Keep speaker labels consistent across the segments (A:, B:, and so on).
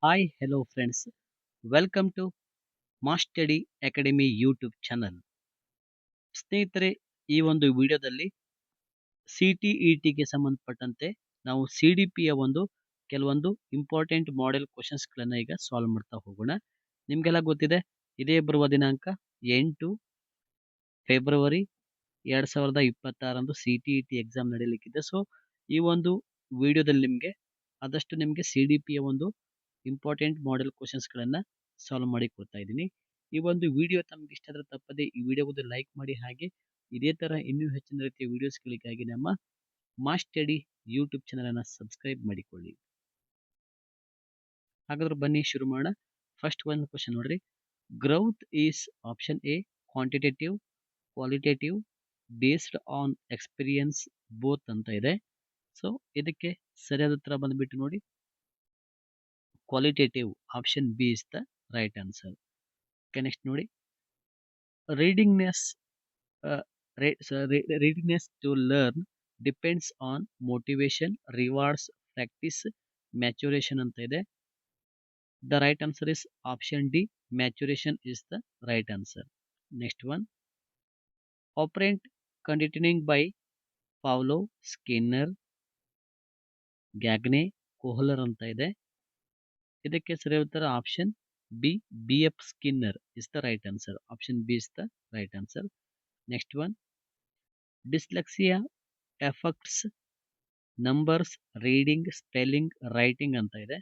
A: Hi, hello friends. Welcome to ಮಾಸ್ಟಡಿ academy YouTube channel. ಸ್ನೇಹಿತರೆ, ಈ ಒಂದು ವಿಡಿಯೋದಲ್ಲಿ CTETಗೆ ಸಂಬಂಧಪಟ್ಟಂತೆ ನಾವು CDPಯ ಕೆಲವೊಂದು ಇಂಪಾರ್ಟೆಂಟ್ ಮಾಡೆಲ್ ಕ್ವಶನ್ಸ್ಗಳನ್ನು ಈಗ ಸಾಲ್ವ್ ಮಾಡ್ತಾ ಹೋಗೋಣ. ನಿಮಗೆಲ್ಲ ಗೊತ್ತಿದೆ, ಇದೇ ಬರುವ ದಿನಾಂಕ 8 ಫೆಬ್ರವರಿ 2026 CTET ಎಕ್ಸಾಮ್ ನಡೆಯಲಿಕ್ಕಿದೆ. ಸೊ ಈ ಒಂದು ವಿಡಿಯೋದಲ್ಲಿ ನಿಮಗೆ CDPಯ ಇಂಪಾರ್ಟೆಂಟ್ ಮಾಡೆಲ್ ಕ್ವಶನ್ಸ್ಗಳನ್ನು ಸಾಲ್ವ್ ಮಾಡಿ ಕೊಡ್ತಾ ಇದ್ದೀನಿ. ಈ ಒಂದು ವಿಡಿಯೋ ತಮಗೆ ಇಷ್ಟ ಆದರೆ ತಪ್ಪದೆ ಈ ವಿಡಿಯೋಗೆ ಲೈಕ್ ಮಾಡಿ, ಹಾಗೆ ಇದೇ ತರ ಇನ್ನೂ ಹೆಚ್ಚಿನ ರೀತಿಯ ವಿಡಿಯೋಸ್ಗಳಿಗಾಗಿ ನಮ್ಮ ಮಾಸ್ಟಡಿ ಯೂಟ್ಯೂಬ್ ಚಾನಲನ್ನು ಸಬ್ಸ್ಕ್ರೈಬ್ ಮಾಡಿಕೊಳ್ಳಿ. ಹಾಗಾದ್ರೆ ಬನ್ನಿ ಶುರು ಮಾಡೋಣ. ಫಸ್ಟ್ ಒಂದು ಕ್ವಶನ್ ನೋಡ್ರಿ. Growth is option A quantitative, qualitative, based on experience, both ಅಂತ ಇದೆ. ಸೊ ಇದಕ್ಕೆ ಸರಿಯಾದ ಉತ್ತರ ಬಂದ್ಬಿಟ್ಟು ನೋಡಿ, qualitative, option B is the right answer. Next ನೋಡಿ, readiness readiness to learn depends on motivation, rewards, practice, maturation ಅಂತ ಇದೆ. The right answer is option D, maturation is the right answer. Next one, operant conditioning by Pavlov, Skinner, Gagne, Kohler ಅಂತ ಇದೆ. ಇದಕ್ಕೆ ಸರಿಯಾದ ಉತ್ತರ option B, BF Skinner is the right answer. Option B is the right answer. Next one, dyslexia affects numbers, reading, spelling, writing ಅಂತ ಇದೆ.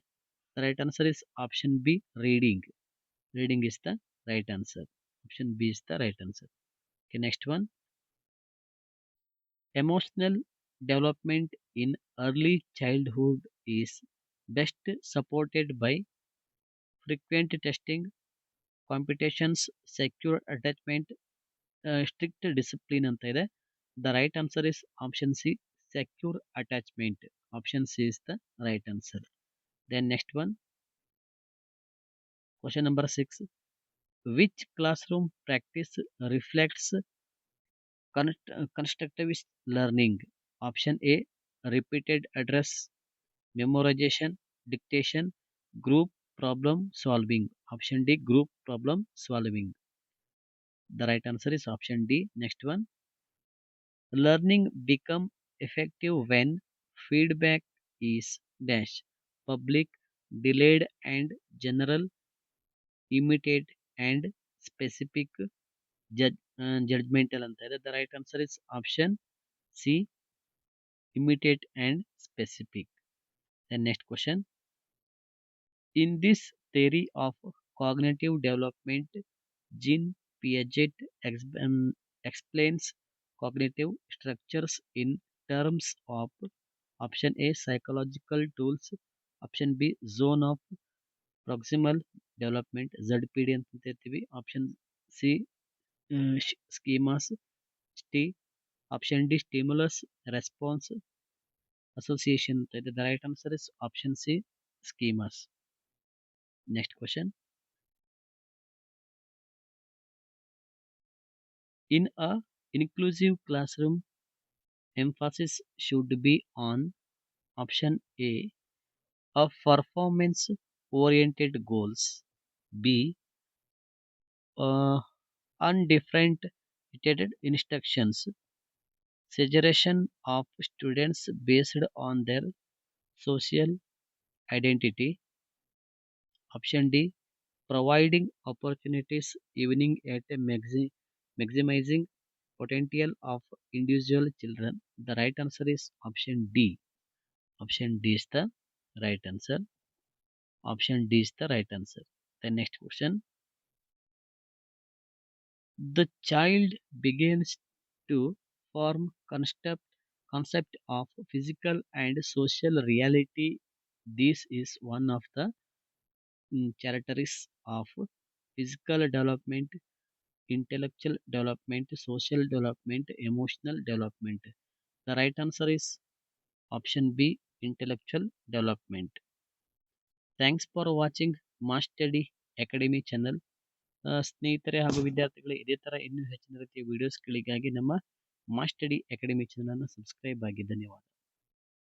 A: The right answer is option B, reading. Reading is the right answer. Option B is the right answer. Okay, next one, emotional development in early childhood is best supported by frequent testing, competitions, secure attachment, strict discipline ಅಂತ ಇದೆ. The right answer is option C, secure attachment. Option C is the right answer. Then next one, question number 6. Which classroom practice reflects constructivist learning? Option A, repeated address, memorization, dictation, group problem solving. Option D, group problem solving. The right answer is option D. Next one, learning become effective when feedback is dash, public, delayed and general, immediate and specific, judgmental ಅಂತ ಇದೆ. The right answer is option C, immediate and specific. Then next question, in this theory of cognitive development, Jean Piaget explains cognitive structures in terms of option A, psychological tools, option B, zone of proximal development, ZPD ಅಂತ ಹೇಳ್ತೀವಿ, option C, schemas, T, option D, stimulus response association ಅಂತ ಇದೆ. The right answer is option C, schemas. Next question, in a inclusive classroom, emphasis should be on option A, of performance oriented goals, B, undifferentiated instructions, segregation of students based on their social identity, option D, providing opportunities evening at a maximizing potential of individual children. The right answer is option D. Option D is the right answer. Option D is the right answer. The next question, the child begins to form concept of physical and social reality. This is one of the characteristics of physical development, intellectual development, social development, emotional development. The right answer is option B, intellectual development. Thanks for watching ಮಾಸ್ಟಡಿ academy channel. ಸ್ನೇಹಿತರೆ ಹಾಗೂ ವಿದ್ಯಾರ್ಥಿಗಳು, ಇದೇ ತರ ಇನ್ನೂ ಹೆಚ್ಚಿನ ರೀತಿಯ ವಿಡಿಯೋಸ್ಗಳಿಗಾಗಿ ನಮ್ಮ ಮಾಸ್ಟಡಿ ಅಕಾಡೆಮಿ ಚಾನಲ್ ಅನ್ನು ಸಬ್ಸ್ಕ್ರೈಬ್ ಆಗಿ. ಧನ್ಯವಾದ.